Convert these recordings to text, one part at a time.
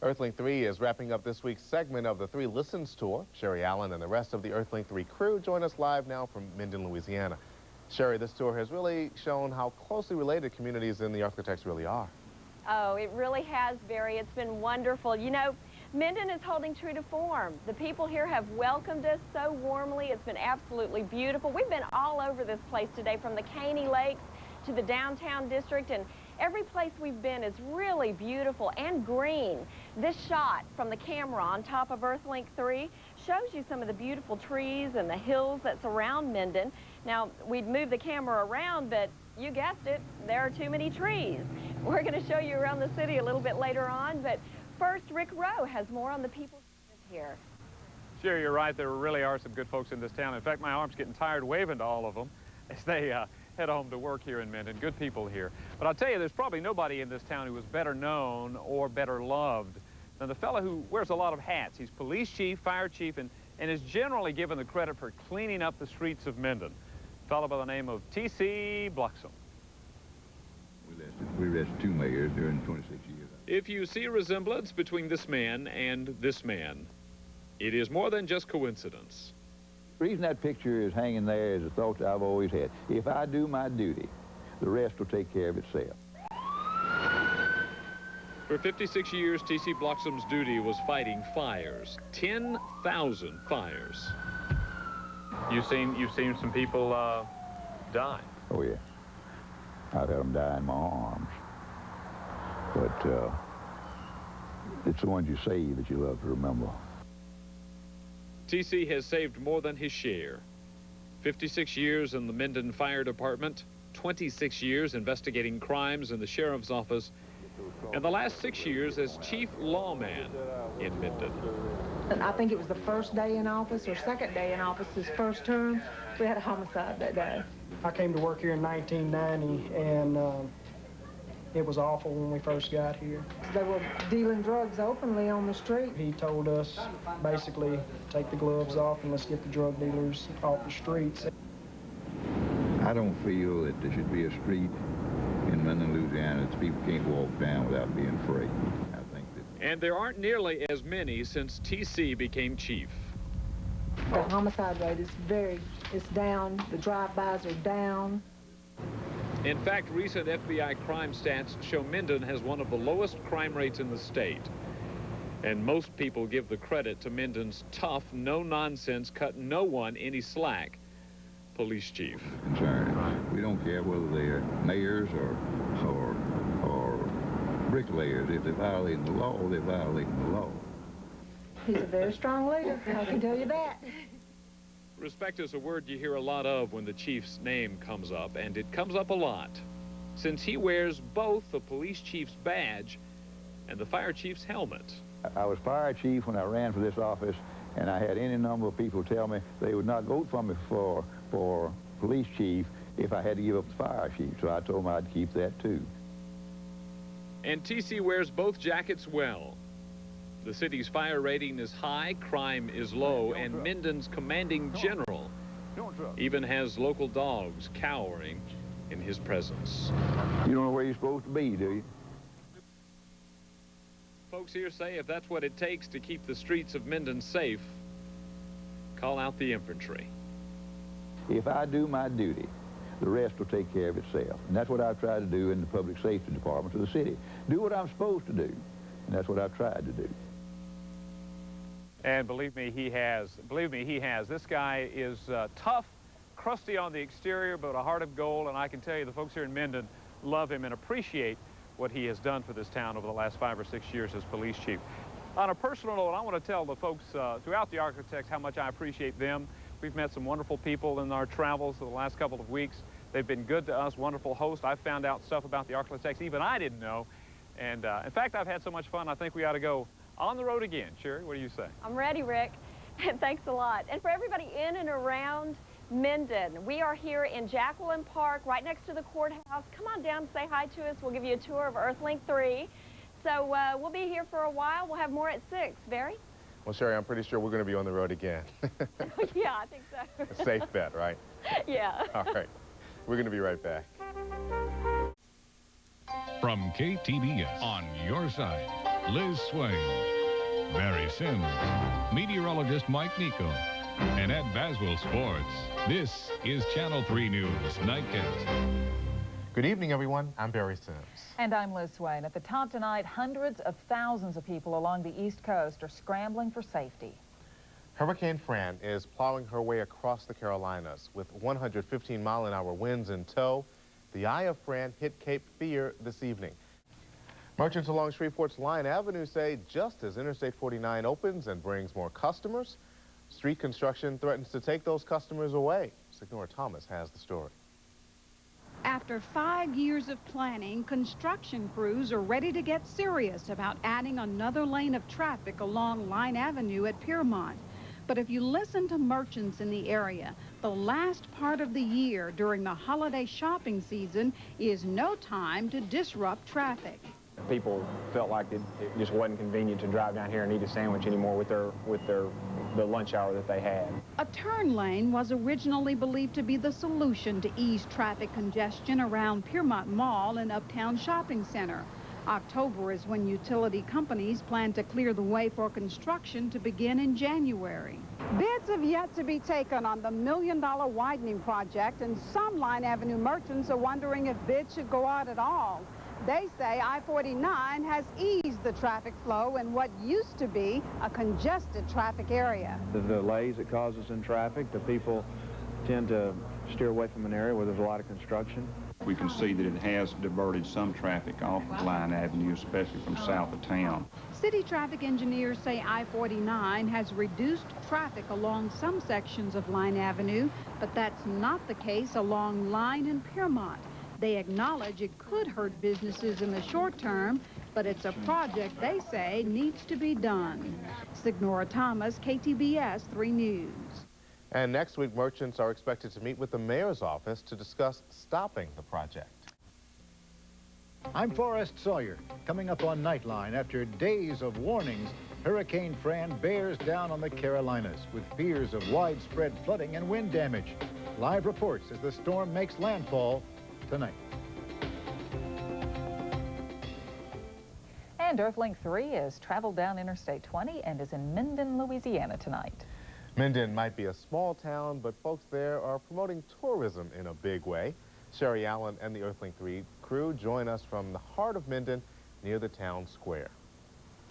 Earthlink 3 is wrapping up this week's segment of the 3 Listens Tour. Sherry Allen and the rest of the Earthlink 3 crew join us live now from Minden, Louisiana. Sherry, this tour has really shown how closely related communities in the Arklatex really are. Oh, it really has, Barry. It's been wonderful. You know, Minden is holding true to form. The people here have welcomed us so warmly. It's been absolutely beautiful. We've been all over this place today, from the Caney Lakes to the downtown district, and every place we've been is really beautiful and green. This shot from the camera on top of Earthlink 3 shows you some of the beautiful trees and the hills that surround Minden. Now, we'd move the camera around, but you guessed it, there are too many trees. We're going to show you around the city a little bit later on, but first, Rick Rowe has more on the people who live here. Sure, you're right. There really are some good folks in this town. In fact, my arm's getting tired waving to all of them as they head home to work here in Minden. Good people here. But I'll tell you, there's probably nobody in this town who is better known or better loved than the fellow who wears a lot of hats. He's police chief, fire chief, and is generally given the credit for cleaning up the streets of Minden. A fellow by the name of T.C. Bloxom. We arrested 2 mayors during 26 years. If you see a resemblance between this man and this man, it is more than just coincidence. The reason that picture is hanging there is a thought that I've always had. If I do my duty, the rest will take care of itself. For 56 years, T.C. Bloxom's duty was fighting fires. 10,000 fires. You've seen some people die. Oh, yeah. I've had them die in my arms. But it's the ones you save that you love to remember. T.C. has saved more than his share. 56 years in the Minden Fire Department, 26 years investigating crimes in the Sheriff's Office, and the last 6 years as Chief Lawman in Minden. I think it was the first day in office or second day in office, his first term. We had a homicide that day. I came to work here in 1990, and it was awful when we first got here. They were dealing drugs openly on the street. He told us, basically, take the gloves off and let's get the drug dealers off the streets. I don't feel that there should be a street in Minden, Louisiana that people can't walk down without being afraid. I think that... And there aren't nearly as many since T.C. became chief. The homicide rate is it's down. The drive-bys are down. In fact, recent FBI crime stats show Minden has one of the lowest crime rates in the state. And most people give the credit to Minden's tough, no-nonsense, cut no one any slack police chief. Concerned. We don't care whether they're mayors or bricklayers. If they're violating the law, they're violating the law. He's a very strong leader, I can tell you that. Respect is a word you hear a lot of when the chief's name comes up, and it comes up a lot, since he wears both the police chief's badge and the fire chief's helmet. I was fire chief when I ran for this office, and I had any number of people tell me they would not vote for me for police chief if I had to give up the fire chief, so I told them I'd keep that too. And T.C. wears both jackets well. The city's fire rating is high, crime is low, and Minden's commanding general even has local dogs cowering in his presence. You don't know where you're supposed to be, do you? Folks here say if that's what it takes to keep the streets of Minden safe, call out the infantry. If I do my duty, the rest will take care of itself. And that's what I've tried to do in the public safety department of the city. Do what I'm supposed to do, and that's what I've tried to do. And believe me, he has. Believe me, he has. This guy is tough, crusty on the exterior, but a heart of gold, and I can tell you the folks here in Minden love him and appreciate what he has done for this town over the last 5 or 6 years as police chief. On a personal note, I want to tell the folks throughout the Arklatex how much I appreciate them. We've met some wonderful people in our travels the last couple of weeks. They've been good to us, wonderful hosts. I've found out stuff about the Arklatex even I didn't know. And in fact, I've had so much fun, I think we ought to go on the road again. Sherry, what do you say? I'm ready, Rick. Thanks a lot. And for everybody in and around Minden, we are here in Jacqueline Park, right next to the courthouse. Come on down and say hi to us. We'll give you a tour of Earthlink 3. So we'll be here for a while. We'll have more at 6. Barry? Well, Sherry, I'm pretty sure we're going to be on the road again. Yeah, I think so. A safe bet, right? Yeah. All right. We're going to be right back. From KTBS, on your side. Liz Swain, Barry Sims, meteorologist Mike Nico, and at Baswell Sports, this is Channel 3 News Nightcast. Good evening, everyone. I'm Barry Sims. And I'm Liz Swain. At the top tonight, hundreds of thousands of people along the East Coast are scrambling for safety. Hurricane Fran is plowing her way across the Carolinas with 115-mile-an-hour winds in tow. The eye of Fran hit Cape Fear this evening. Merchants along Shreveport's Line Avenue say just as Interstate 49 opens and brings more customers, street construction threatens to take those customers away. Signora Thomas has the story. After 5 years of planning, construction crews are ready to get serious about adding another lane of traffic along Line Avenue at Piermont. But if you listen to merchants in the area, the last part of the year during the holiday shopping season is no time to disrupt traffic. People felt like it just wasn't convenient to drive down here and eat a sandwich anymore with the lunch hour that they had. A turn lane was originally believed to be the solution to ease traffic congestion around Piermont Mall and Uptown Shopping Center. October is when utility companies plan to clear the way for construction to begin in January. Bids have yet to be taken on the $1 million widening project, and some Line Avenue merchants are wondering if bids should go out at all. They say I-49 has eased the traffic flow in what used to be a congested traffic area. The delays it causes in traffic, the people tend to steer away from an area where there's a lot of construction. We can see that it has diverted some traffic off of Line Avenue, especially from south of town. City traffic engineers say I-49 has reduced traffic along some sections of Line Avenue, but that's not the case along Line and Piermont. They acknowledge it could hurt businesses in the short term, but it's a project they say needs to be done. Signora Thomas, KTBS-3 News. And next week, merchants are expected to meet with the mayor's office to discuss stopping the project. I'm Forrest Sawyer. Coming up on Nightline, after days of warnings, Hurricane Fran bears down on the Carolinas with fears of widespread flooding and wind damage. Live reports as the storm makes landfall tonight. And Earthlink 3 has traveled down Interstate 20 and is in Minden, Louisiana tonight. Minden might be a small town, but folks there are promoting tourism in a big way. Sherry Allen and the Earthlink 3 crew join us from the heart of Minden near the town square.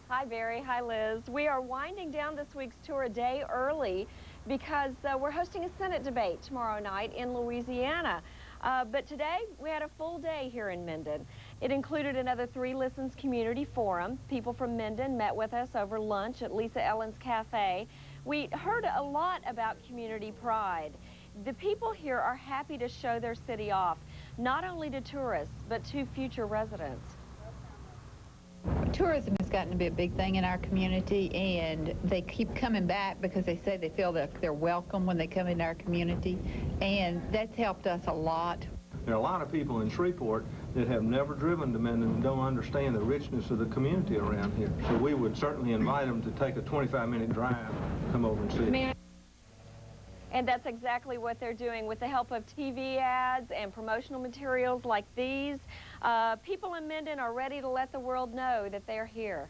Hi, Barry. Hi, Liz. We are winding down this week's tour a day early because we're hosting a Senate debate tomorrow night in Louisiana. But today, we had a full day here in Minden. It included another 3 Listens community forum. People from Minden met with us over lunch at Lisa Ellen's Cafe. We heard a lot about community pride. The people here are happy to show their city off, not only to tourists, but to future residents. Tourism has gotten to be a big thing in our community, and they keep coming back because they say they feel that they're welcome when they come into our community, and that's helped us a lot. There are a lot of people in Shreveport that have never driven to Minden and don't understand the richness of the community around here. So we would certainly invite them to take a 25-minute drive, come over and see it. And that's exactly what they're doing with the help of TV ads and promotional materials like these. People in Minden are ready to let the world know that they're here.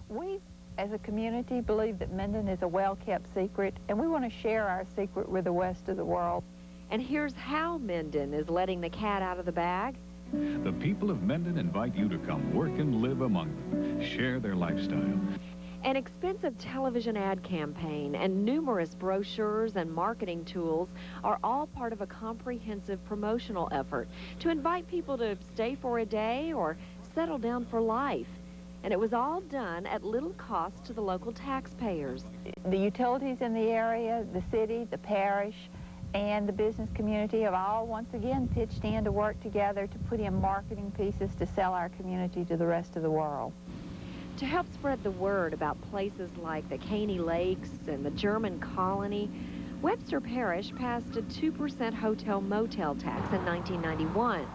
We, as a community, believe that Minden is a well-kept secret, and we want to share our secret with the rest of the world. And here's how Minden is letting the cat out of the bag. The people of Minden invite you to come work and live among them, share their lifestyle. An expensive television ad campaign and numerous brochures and marketing tools are all part of a comprehensive promotional effort to invite people to stay for a day or settle down for life. And it was all done at little cost to the local taxpayers. The utilities in the area, the city, the parish, and the business community have all once again pitched in to work together to put in marketing pieces to sell our community to the rest of the world. To help spread the word about places like the Caney Lakes and the German Colony, Webster Parish passed a 2% hotel-motel tax in 1991.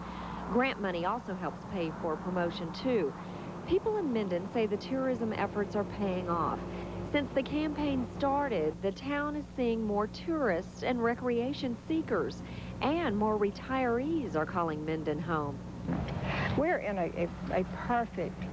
Grant money also helps pay for promotion, too. People in Minden say the tourism efforts are paying off. Since the campaign started, the town is seeing more tourists and recreation seekers, and more retirees are calling Minden home. We're in a perfect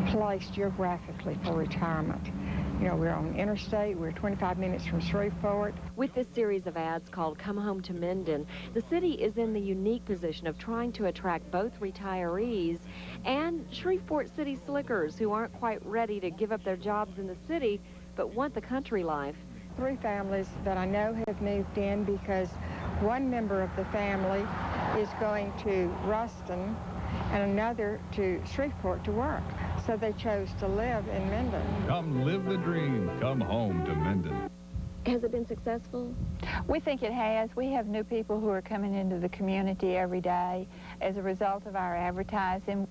place geographically for retirement. You know, we're on interstate, we're 25 minutes from Shreveport. With this series of ads called Come Home to Minden, the city is in the unique position of trying to attract both retirees and Shreveport city slickers who aren't quite ready to give up their jobs in the city but want the country life. 3 families that I know have moved in because one member of the family is going to Ruston and another to Shreveport to work. So they chose to live in Minden. Come live the dream. Come home to Minden. Has it been successful? We think it has. We have new people who are coming into the community every day as a result of our advertising.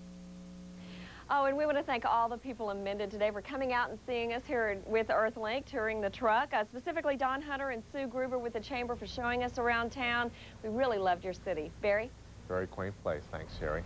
Oh, and we want to thank all the people in Minden today for coming out and seeing us here with Earthlink, touring the truck. Specifically Don Hunter and Sue Gruber with the Chamber for showing us around town. We really loved your city. Barry? Very quaint place. Thanks, Sherry.